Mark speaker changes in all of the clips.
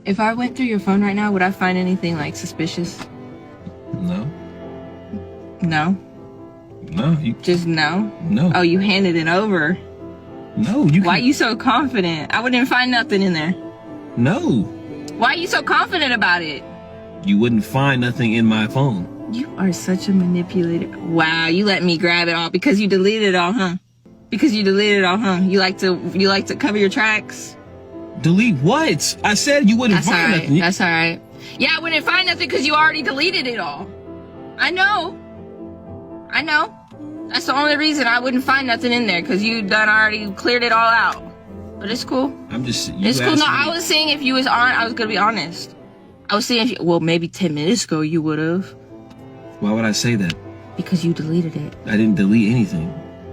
Speaker 1: If I went through your phone right now, would I find anything like suspicious?
Speaker 2: No.
Speaker 1: No?
Speaker 2: No.
Speaker 1: Just no?
Speaker 2: No.
Speaker 1: Oh, you handed it over.
Speaker 2: No,
Speaker 1: Why you so confident? I wouldn't find nothing in there.
Speaker 2: No.
Speaker 1: Why are you so confident about it?
Speaker 2: You wouldn't find nothing in my phone.
Speaker 1: You are such a manipulator. Wow, you let me grab it all because you deleted it all, huh? Because you deleted it all, huh? You like to cover your tracks?
Speaker 2: Delete what? I said you wouldn't find nothing.
Speaker 1: That's all right. Yeah, I wouldn't find nothing because you already deleted it all. I know. That's the only reason I wouldn't find nothing in there, because you done already cleared it all out. But it's cool. It's cool. No, I was saying if you was on, I was gonna be honest. I was saying well, maybe 10 minutes ago you would have.
Speaker 2: Why would I say that?
Speaker 1: Because you deleted it.
Speaker 2: I didn't delete anything.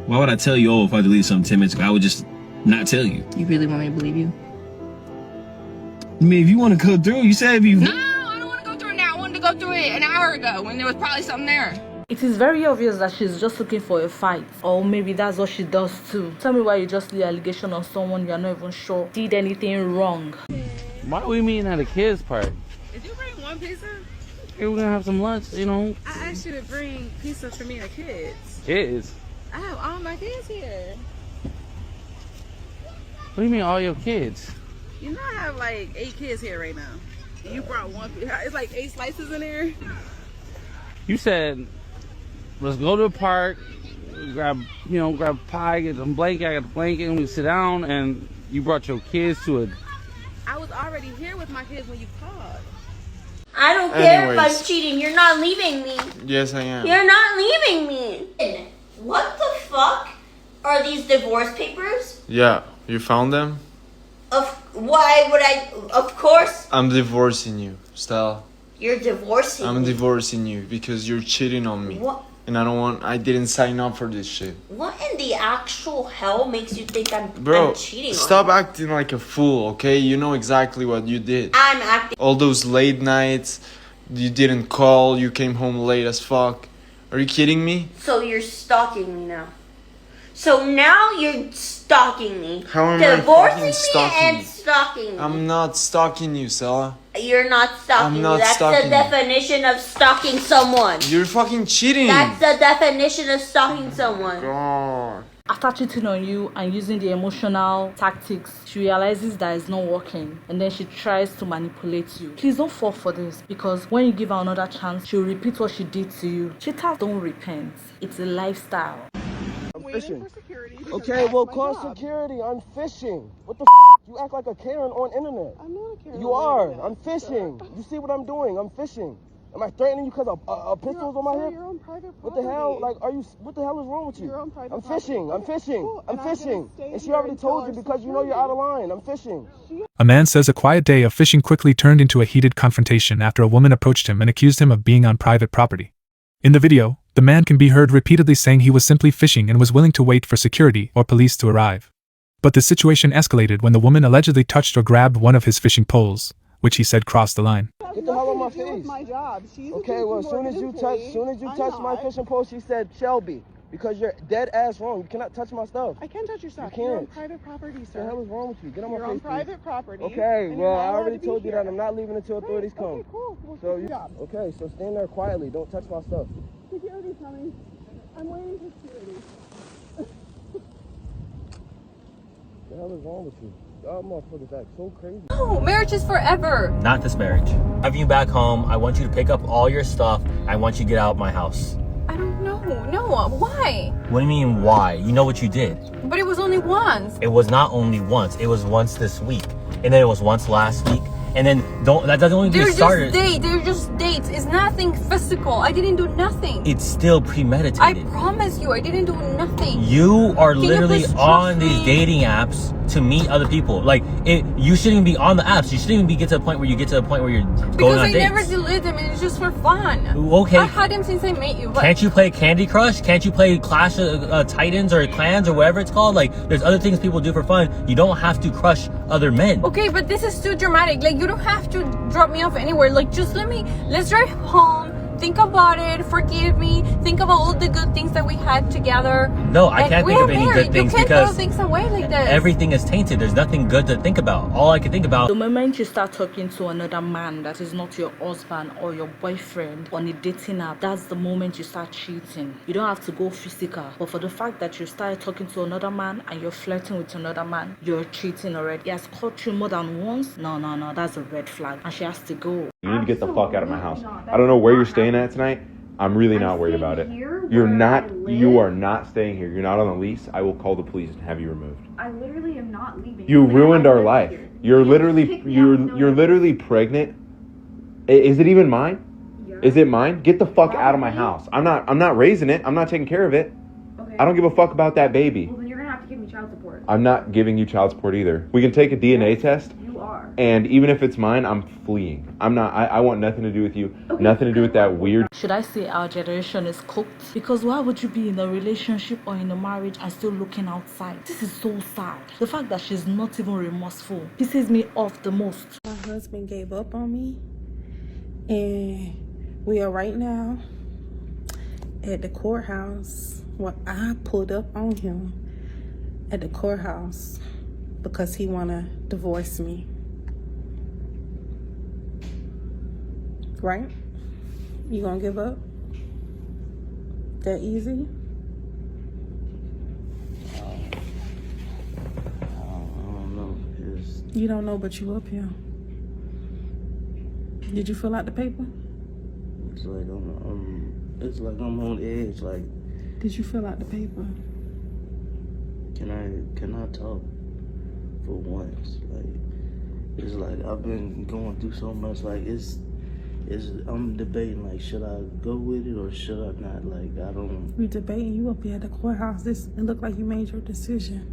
Speaker 2: Why would I tell you, if I deleted something 10 minutes ago? I would just not tell you.
Speaker 1: You really want me to believe you?
Speaker 2: I mean, if you want to go through, you said if you...
Speaker 1: No, I don't want to go through it now. I wanted to go through it an hour ago when there was probably something there.
Speaker 3: It is very obvious that she's just looking for a fight, or maybe that's what she does too. Tell me why you just lay allegation on someone you're not even sure did anything wrong.
Speaker 4: Why are we meeting at a kid's park?
Speaker 5: Did you bring one pizza?
Speaker 4: Hey, we're gonna have some lunch, you know.
Speaker 5: I asked you to bring pizza for me and the kids.
Speaker 4: Kids?
Speaker 5: I have all my kids here.
Speaker 4: What do you mean all your kids?
Speaker 5: You know I have like 8 kids here right now. And you brought one. It's like 8 slices in there.
Speaker 4: You said, let's go to the park, grab pie, get some blanket, I got the blanket, and we sit down, and you brought your kids to it.
Speaker 5: I was already here with my kids when you called.
Speaker 6: I don't care if I'm cheating. You're not leaving me.
Speaker 7: Yes, I am.
Speaker 6: You're not leaving me. What the fuck are these divorce papers?
Speaker 7: Yeah, you found them?
Speaker 6: Why would I? Of course.
Speaker 7: I'm divorcing you, Stella.
Speaker 6: You're divorcing me.
Speaker 7: I'm divorcing you because you're cheating on me.
Speaker 6: What?
Speaker 7: And I didn't sign up for this shit.
Speaker 6: What in the actual hell makes you think I'm cheating
Speaker 7: stop
Speaker 6: on you?
Speaker 7: acting like a fool, okay? You know exactly what you did.
Speaker 6: I'm acting.
Speaker 7: All those late nights, you didn't call, you came home late as fuck. Are you kidding me?
Speaker 6: So you're stalking me now. So now you're stalking me.
Speaker 7: How am I fucking stalking
Speaker 6: and
Speaker 7: you?
Speaker 6: stalking me.
Speaker 7: I'm not stalking you, Stella.
Speaker 6: You're not stalking
Speaker 7: I'm not
Speaker 6: me. That's
Speaker 7: stalking
Speaker 6: the definition of stalking someone.
Speaker 7: You're fucking cheating.
Speaker 6: That's the definition of stalking someone.
Speaker 7: God.
Speaker 3: After cheating on you and using the emotional tactics, she realizes that it's not working, and then she tries to manipulate you. Please don't fall for this, because when you give her another chance, she'll repeat what she did to you. Cheaters don't repent. It's a lifestyle.
Speaker 8: I'm fishing.
Speaker 9: Okay, well, call security. I'm fishing. What the You act like a Karen on internet.
Speaker 8: I'm not a Karen.
Speaker 9: You are. I'm fishing. You see what I'm doing? I'm fishing. Am I threatening you because a pistol's on my hip?
Speaker 8: You're on private property.
Speaker 9: What the hell? Like, what the hell is wrong with you?
Speaker 8: You're on private
Speaker 9: I'm
Speaker 8: property.
Speaker 9: fishing. I'm fishing.
Speaker 8: Cool.
Speaker 9: I'm
Speaker 8: And
Speaker 9: fishing.
Speaker 8: stay
Speaker 9: And she
Speaker 8: here
Speaker 9: already
Speaker 8: until
Speaker 9: told you
Speaker 8: our
Speaker 9: because you know you're out of line. I'm fishing.
Speaker 10: A man says a quiet day of fishing quickly turned into a heated confrontation after a woman approached him and accused him of being on private property. In the video, the man can be heard repeatedly saying he was simply fishing and was willing to wait for security or police to arrive. But the situation escalated when the woman allegedly touched or grabbed one of his fishing poles, which he said crossed the line.
Speaker 9: Get the hell on my face.
Speaker 8: My job.
Speaker 9: Okay, well, as soon as you touch my fishing pole, she said Shelby, because you're dead ass wrong. You cannot touch my stuff.
Speaker 8: I can't touch your stuff.
Speaker 9: You
Speaker 8: You're on
Speaker 9: can't.
Speaker 8: private property, sir.
Speaker 9: What the hell is wrong with you? Get on my face.
Speaker 8: You're on
Speaker 9: please.
Speaker 8: private property.
Speaker 9: Okay,
Speaker 8: and
Speaker 9: well,
Speaker 8: you're not
Speaker 9: I
Speaker 8: allowed
Speaker 9: already
Speaker 8: to be
Speaker 9: told you
Speaker 8: here.
Speaker 9: that I'm not leaving until authorities come.
Speaker 8: Okay, cool. Well,
Speaker 9: So
Speaker 8: good job.
Speaker 9: okay, so stand there quietly. Don't touch my stuff.
Speaker 8: Security's coming. I'm waiting for security.
Speaker 9: What the hell is wrong with you? Y'all motherfuckers act so crazy.
Speaker 1: No, marriage is forever.
Speaker 11: Not this marriage. Having you back home, I want you to pick up all your stuff. I want you to get out of my house.
Speaker 1: I don't know. No, why?
Speaker 11: What do you mean, why? You know what you did.
Speaker 1: But it was only once.
Speaker 11: It was not only once. It was once this week. And then it was once last week. And then that doesn't only get started.
Speaker 1: They're just dates. It's nothing physical. I didn't do nothing.
Speaker 11: It's still premeditated.
Speaker 1: I promise you, I didn't do nothing.
Speaker 11: You are
Speaker 1: Can you
Speaker 11: literally
Speaker 1: please
Speaker 11: on
Speaker 1: trust
Speaker 11: these
Speaker 1: me?
Speaker 11: dating apps to meet other people. Like, you shouldn't even be on the apps. You shouldn't even get to the point where you're going on dates.
Speaker 1: Because I never delete them. It's just for fun.
Speaker 11: Okay.
Speaker 1: I had them since I met you. But
Speaker 11: Can't you play Candy Crush? Can't you play Clash of Titans or Clans or whatever it's called? Like, there's other things people do for fun. You don't have to crush other men.
Speaker 1: okay, but this is too dramatic. Like, you don't have to drop me off anywhere. Like, just let's drive home,
Speaker 12: think about it, forgive me, think about all the good things that we had together.
Speaker 11: No, I can't think of any good things
Speaker 12: you can't
Speaker 11: because
Speaker 12: throw things away like this.
Speaker 11: everything is tainted. There's nothing good to think about. All I can think about.
Speaker 3: The moment you start talking to another man that is not your husband or your boyfriend on a dating app, that's the moment you start cheating. You don't have to go physical, but for the fact that you started talking to another man and you're flirting with another man, you're cheating already. He has caught you more than once. No, that's a red flag, and she has to go.
Speaker 13: You need to get the fuck out of my house. I don't know where you're staying at tonight. I'm really not worried about it. You are not staying here. You're not on the lease. I will call the police and have you removed.
Speaker 14: I literally am not leaving.
Speaker 13: You ruined our life. You're literally pregnant. Is it even mine? Is it mine? Get the fuck out of my house. I'm not raising it. I'm not taking care of it.
Speaker 14: Okay.
Speaker 13: I don't give a fuck about that baby.
Speaker 14: Well, then you're gonna have to give me child support.
Speaker 13: I'm not giving you child support either. We can take a DNA test.
Speaker 14: You are.
Speaker 13: And even if it's mine, I'm fleeing. I'm not. I want nothing to do with you. Okay. Nothing to do with that weird.
Speaker 3: Should I say our generation is cooked? Because why would you be in a relationship or in a marriage and still looking outside? This is so sad. The fact that she's not even remorseful pisses me off the most.
Speaker 15: My husband gave up on me, and we are right now at the courthouse. Well, I pulled up on him at the courthouse because he wanna divorce me. Right? You gonna give up? That easy?
Speaker 16: I don't know.
Speaker 15: You don't know, but you up here. Did you fill out the paper?
Speaker 16: It's like I'm on edge. Like,
Speaker 15: did you fill out the paper?
Speaker 16: Can I talk for once? Like, it's like I've been going through so much. Like, I'm debating. Like, should I go with it or should I not? Like, I don't.
Speaker 15: We debating. You up here at the courthouse. It looked like you made your decision.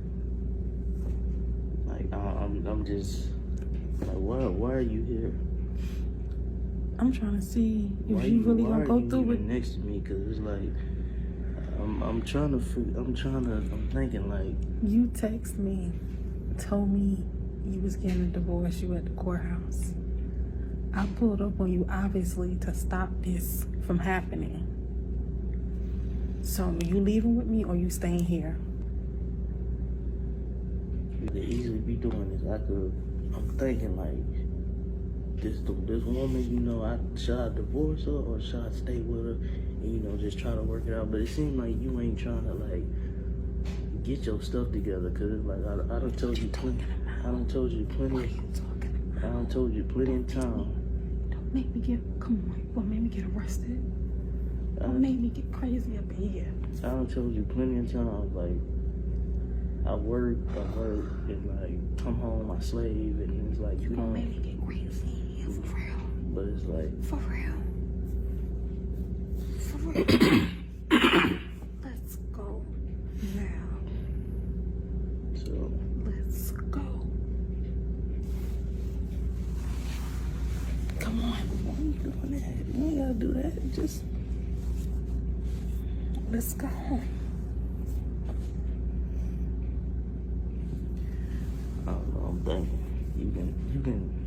Speaker 16: Like, I'm just like, why are you here?
Speaker 15: I'm trying to see if you really gonna go through with
Speaker 16: next to me, cause it's like I'm thinking like
Speaker 15: you text me, told me you was getting a divorce. You at the courthouse. I pulled up on you obviously to stop this from happening. So are you leaving with me or you staying here?
Speaker 16: You could easily be doing this. I'm thinking like. This woman, should I divorce her or should I stay with her and, just try to work it out? But it seems like you ain't trying to, like, get your stuff together, because it's like, I done told you plenty of time.
Speaker 15: Don't make me get arrested. Don't make me get crazy up in here.
Speaker 16: I done told you plenty of times, like, I work, and, like, come home, I slave, and it's like,
Speaker 15: you don't make me get crazy. For real.
Speaker 16: But it's like...
Speaker 15: For real. Let's go now.
Speaker 16: So...
Speaker 15: Let's go. Come on. Why are you doing that? You ain't gotta do that. Just... Let's go.
Speaker 16: I don't know, I'm thinking. You can